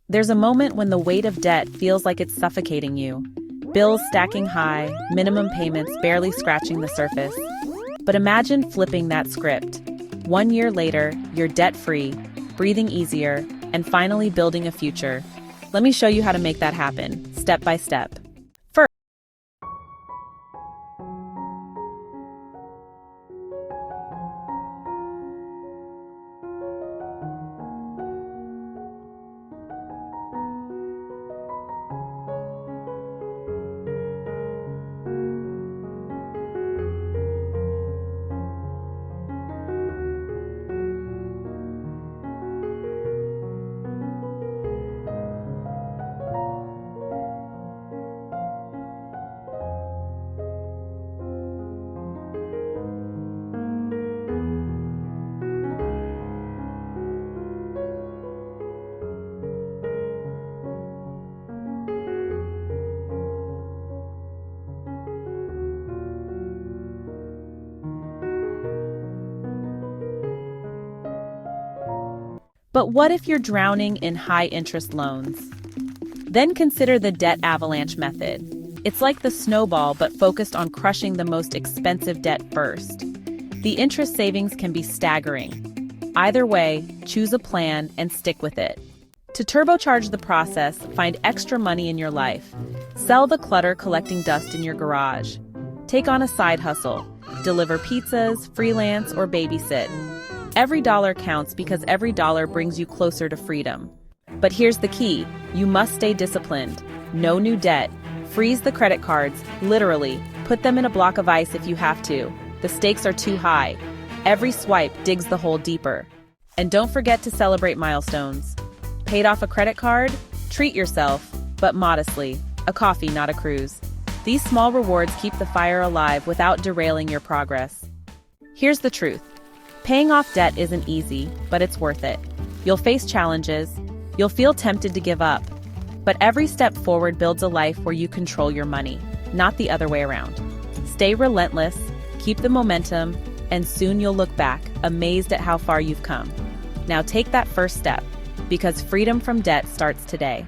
There's a moment when the weight of debt feels like it's suffocating you. Bills stacking high, minimum payments barely scratching the surface. But imagine flipping that script. 1 year later, you're debt-free, breathing easier, and finally building a future. Let me show you how to make that happen, step by step. First, but what if you're drowning in high-interest loans? Then consider the debt avalanche method. It's like the snowball, but focused on crushing the most expensive debt first. The interest savings can be staggering. Either way, choose a plan and stick with it. To turbocharge the process, find extra money in your life. Sell the clutter collecting dust in your garage. Take on a side hustle. Deliver pizzas, freelance, or babysit. Every dollar counts because every dollar brings you closer to freedom. But here's the key. You must stay disciplined. No new debt. Freeze the credit cards, literally. Put them in a block of ice if you have to. The stakes are too high. Every swipe digs the hole deeper. And don't forget to celebrate milestones. Paid off a credit card? Treat yourself, but modestly. A coffee, not a cruise. These small rewards keep the fire alive without derailing your progress. Here's the truth. Paying off debt isn't easy, but it's worth it. You'll face challenges. You'll feel tempted to give up. But every step forward builds a life where you control your money, not the other way around. Stay relentless, keep the momentum, and soon you'll look back, amazed at how far you've come. Now take that first step, because freedom from debt starts today.